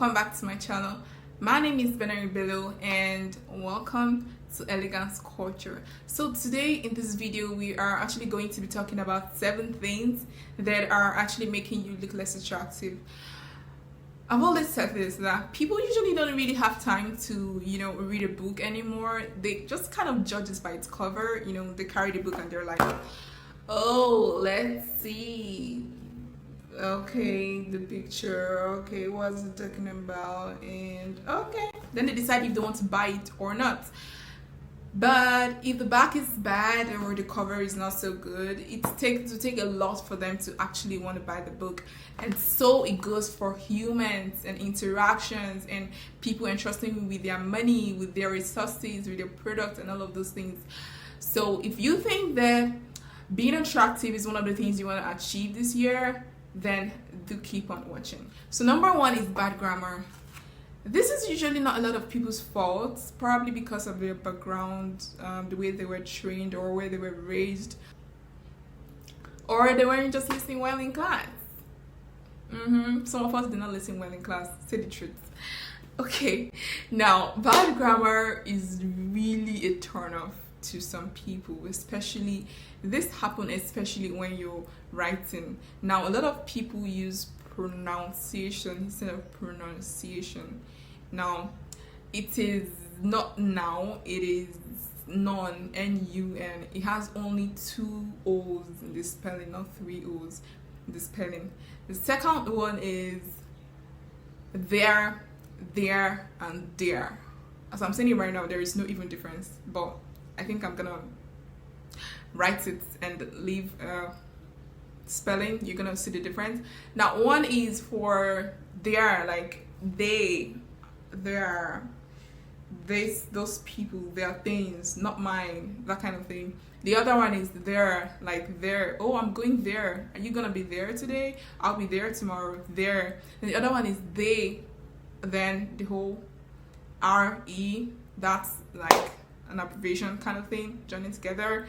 welcome back to my channel. My name is Benari Bello and welcome to Elegance Culture. So today in this video we are actually going to be talking about 7 things that are actually making you look less attractive. I've always said this, that people usually don't really have time to, read a book anymore. They just kind of judge it by its cover. They carry the book and they're like, oh, let's see. Okay, the picture, okay, what's it talking about? And okay, then they decide if they want to buy it or not. But if the back is bad or the cover is not so good, it takes a lot for them to actually want to buy the book. And so it goes for humans and interactions and people entrusting you with their money, with their resources, with their products and all of those things. So if you think that being attractive is one of the things you want to achieve this year, then do keep on watching. So number 1 is bad grammar. This is usually not a lot of people's fault, probably because of their background, the way they were trained or where they were raised, or they weren't just listening well in class. Some of us did not listen well in class, say the truth. Okay, now bad grammar is really a turn off to some people, especially when you're writing. Now a lot of people use pronunciation instead of pronunciation. Now it is not now, it is non, N-U-N. It has only 2 O's in the spelling, not 3 O's in the spelling. The second one is there, and there. As I'm saying it right now, there is no even difference, but I think I'm gonna write it and leave spelling. You're gonna see the difference. Now one is for there, like they, their, this, those people, their things, not mine, that kind of thing. The other one is there, like there. Oh, I'm going there. Are you gonna be there today? I'll be there tomorrow. There. And the other one is they, then the whole R-E, that's like an abbreviation kind of thing, joining together.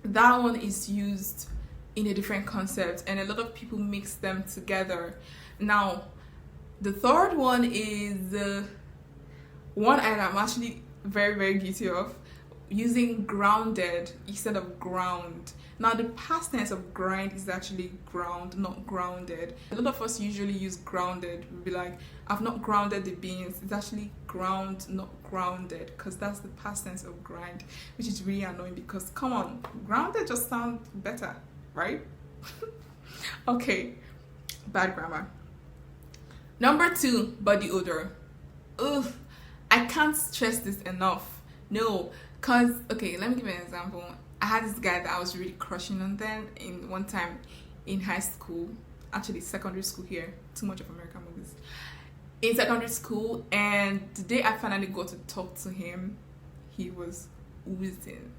That one is used in a different concept and a lot of people mix them together. Now the third one is one I'm actually very guilty of, using grounded instead of ground. Now the past tense of grind is actually ground, not grounded. A lot of us usually use grounded. We'll be like, I've not grounded the beans. It's actually ground, not grounded, because that's the past tense of grind, which is really annoying because, come on, grounded just sounds better, right? Okay, bad grammar. Number 2, body odor. Ugh, I can't stress this enough. No, because, okay, let me give you an example. I had this guy that I was really crushing on then in one time in high school, actually secondary school here, too much of American movies, in secondary school, and the day I finally got to talk to him, he was oozing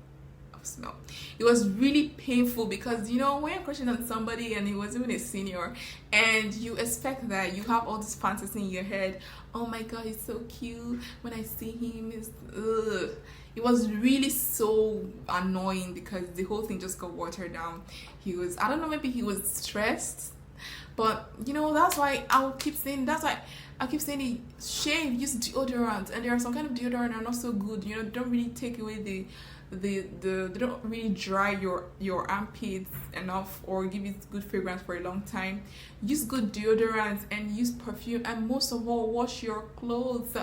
of smell. It was really painful because, when you're crushing on somebody and he was even a senior and you expect that you have all this fantasy in your head, oh my god, he's so cute, when I see him, it's ugh. It was really so annoying because the whole thing just got watered down. He was, I don't know, maybe he was stressed, but that's why I keep saying shave, use deodorant, and there are some kind of deodorant that are not so good. Don't really take away they don't really dry your armpits enough or give it good fragrance for a long time. Use good deodorant and use perfume, and most of all, wash your clothes.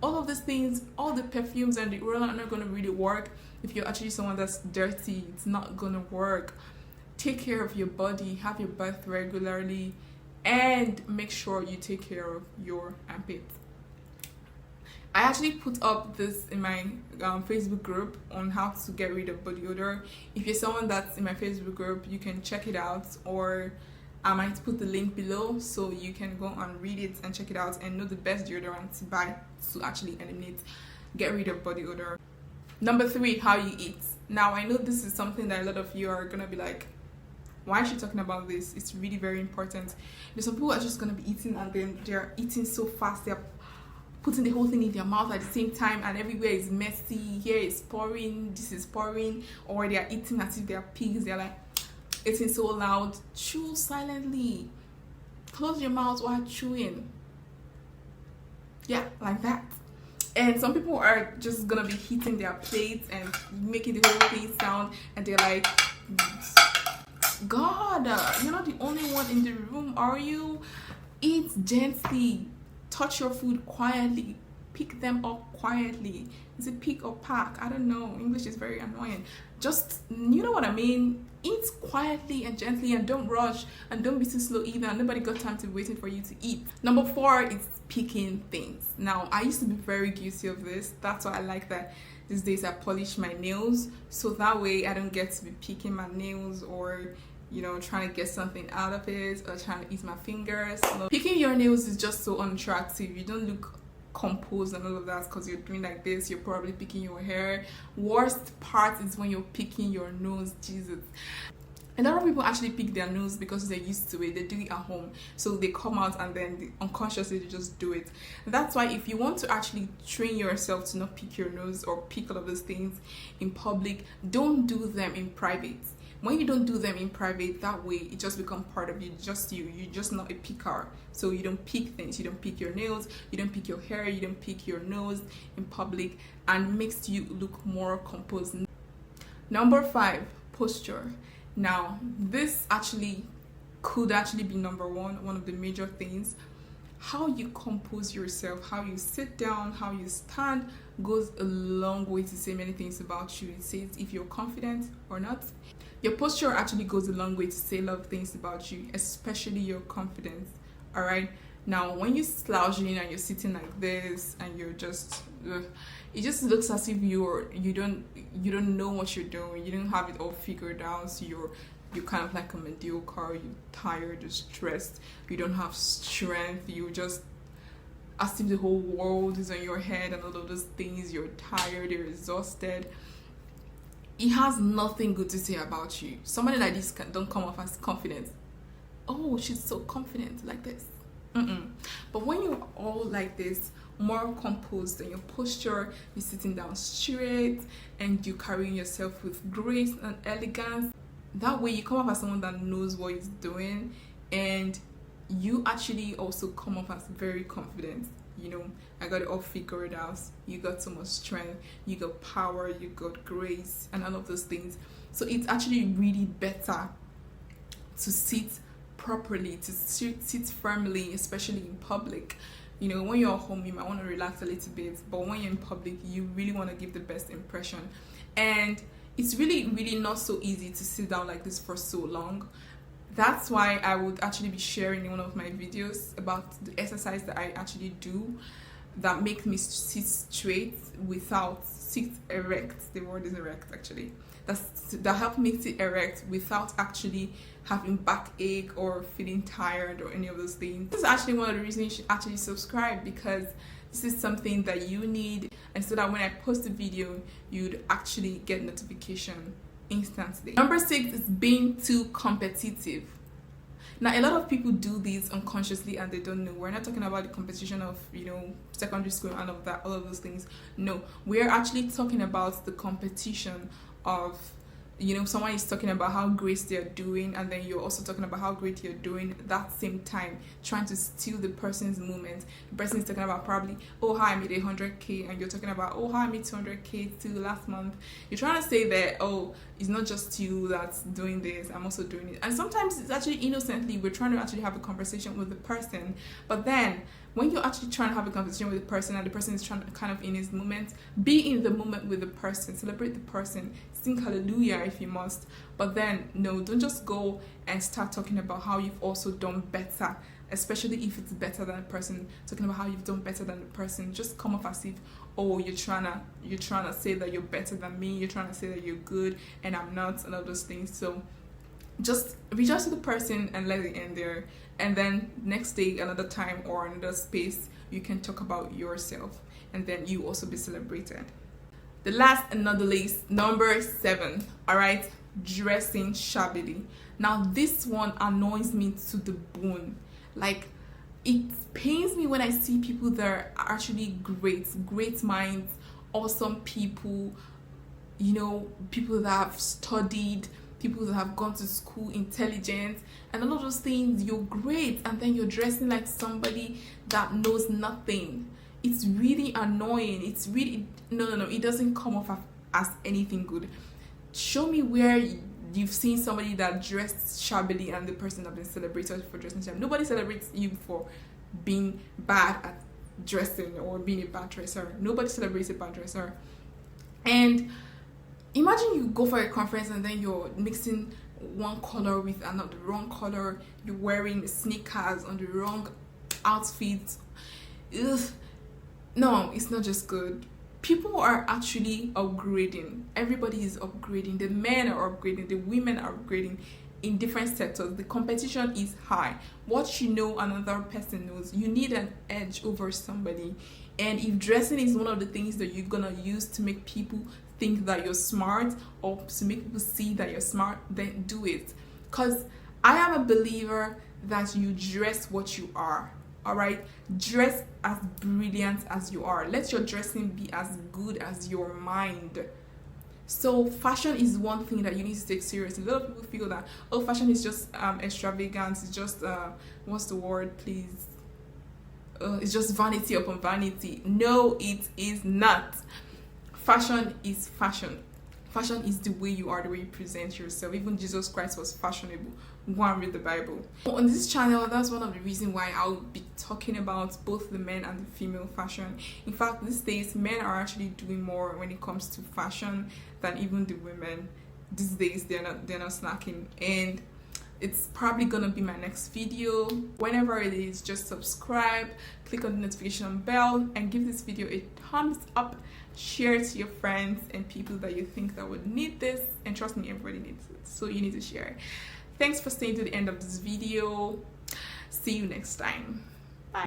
All of these things, all the perfumes and the oil are not going to really work if you're actually someone that's dirty. It's not going to work. Take care of your body, have your bath regularly, and make sure you take care of your armpits. I actually put up this in my Facebook group on how to get rid of body odor. If you're someone that's in my Facebook group, you can check it out, or I might put the link below so you can go and read it and check it out and know the best deodorant to buy to actually get rid of body odor. Number 3, how you eat. Now I know this is something that a lot of you are gonna be like, why is she talking about this? It's really very important. There's some people are just gonna be eating and then they're eating so fast, they're putting the whole thing in their mouth at the same time and everywhere is messy. Here is pouring, this is pouring, or they're eating as if they're pigs. They're like eating so loud. Chew silently. Close your mouth while chewing. Yeah, like that. And some people are just gonna be hitting their plates and making the whole thing sound, and they're like, God, you're not the only one in the room, are you? Eat gently, touch your food quietly, pick them up quietly. Is it pick or pack? I don't know. English is very annoying. Just, you know what I mean? Eat quietly and gently, and don't rush, and don't be too slow either. Nobody got time to be waiting for you to eat. Number 4 is picking things. Now, I used to be very guilty of this. That's why I like that these days I polish my nails, so that way I don't get to be picking my nails or, you know, trying to get something out of it or trying to eat my fingers. No. Picking your nails is just so unattractive. You don't look composed and all of that because you're doing like this. You're probably picking your hair. Worst part is when you're picking your nose. Jesus. A lot of people actually pick their nose because they're used to it. They do it at home, so they come out and then unconsciously they just do it. That's why if you want to actually train yourself to not pick your nose or pick all of those things in public, don't do them in private. When you don't do them in private, that way it just becomes part of you. You're just not a picker. So you don't pick things. You don't pick your nails, you don't pick your hair, you don't pick your nose in public, and makes you look more composed. Number 5, posture. Now, this could actually be number 1 of the major things. How you compose yourself, how you sit down, how you stand goes a long way to say many things about you. It says if you're confident or not. Your posture actually goes a long way to say a lot of things about you, especially your confidence. All right. Now, when you're slouching and you're sitting like this and you're just, it just looks as if you don't know what you're doing. You don't have it all figured out. So you're kind of like a mediocre. You're tired. You're stressed. You don't have strength. You just as if the whole world is on your head and all of those things. You're tired. You're exhausted. It has nothing good to say about you. Somebody like this don't come off as confident. Oh, she's so confident like this. But when you're all like this, more composed in your posture, you're sitting down straight and you're carrying yourself with grace and elegance, that way you come off as someone that knows what he's doing, and you actually also come off as very confident. You know, I got it all figured out. You got so much strength, you got power, you got grace, and all of those things. So it's actually really better to sit properly, to sit firmly, especially in public. You know, when you're at home, you might want to relax a little bit, but when you're in public, you really want to give the best impression. And it's really, really not so easy to sit down like this for so long. That's why I would actually be sharing in one of my videos about the exercise that I actually do that make me sit straight without sit erect. The word is erect actually. That help me sit erect without actually having backache or feeling tired or any of those things. This is actually one of the reasons you should actually subscribe, because this is something that you need, and so that when I post a video, you'd actually get notification instantly. Number 6 is being too competitive. Now, a lot of people do this unconsciously and they don't know. We're not talking about the competition of, you know, secondary school and all of those things. No, we're actually talking about the competition of, you know, someone is talking about how great they're doing, and then you're also talking about how great you're doing at that same time, trying to steal the person's moment. The person is talking about probably, oh, how I made 100k, and you're talking about, oh, how I made 200k too last month. You're trying to say that, oh, it's not just you that's doing this, I'm also doing it. And sometimes it's actually innocently, we're trying to actually have a conversation with the person, but then when you're actually trying to have a conversation with the person and the person is trying to kind of in his moment, be in the moment with the person, celebrate the person, sing hallelujah if you must. But then, no, don't just go and start talking about how you've also done better, especially if it's better than a person, talking about how you've done better than the person. Just come off as if, oh, you're trying to say that you're better than me, you're trying to say that you're good and I'm not, and all those things. So just reach out to the person and let it end there, and then next day, another time or another space, you can talk about yourself, and then you also be celebrated. The last and not the least, number 7, all right, dressing shabbily. Now this one annoys me to the bone. Like, it pains me when I see people that are actually great minds, awesome people, you know, people that have studied, people that have gone to school, intelligent, and all of those things. You're great, and then you're dressing like somebody that knows nothing. it's really annoying. It's really no, it doesn't come off as anything good. Show me where you've seen somebody that dressed shabbily and the person have been celebrated for dressing shabbily. Nobody celebrates you for being bad at dressing or being a bad dresser. Nobody celebrates a bad dresser. And imagine you go for a conference and then you're mixing one color with another, the wrong color. You're wearing sneakers on the wrong outfit. Ugh. No, it's not just good. People are actually upgrading. Everybody is upgrading. The men are upgrading. The women are upgrading in different sectors. The competition is high. What you know, another person knows. You need an edge over somebody. And if dressing is one of the things that you're gonna use to make people think that you're smart or to make people see that you're smart, then do it. Because I am a believer that you dress what you are. All right, dress as brilliant as you are. Let your dressing be as good as your mind. So fashion is one thing that you need to take seriously. A lot of people feel that, oh, fashion is just extravagance. It's just what's the word, please? It's just vanity upon vanity. No, it is not. Fashion is fashion. Fashion is the way you are, the way you present yourself. Even Jesus Christ was fashionable. Go and read the Bible. On this channel, that's one of the reasons why I'll be talking about both the men and the female fashion. In fact, these days, men are actually doing more when it comes to fashion than even the women. These days, they're not slacking. And it's probably gonna be my next video. Whenever it is, just subscribe, click on the notification bell, and give this video a thumbs up. Share it to your friends and people that you think that would need this, and trust me, everybody needs it, so you need to share it. Thanks for staying to the end of this video. See you next time.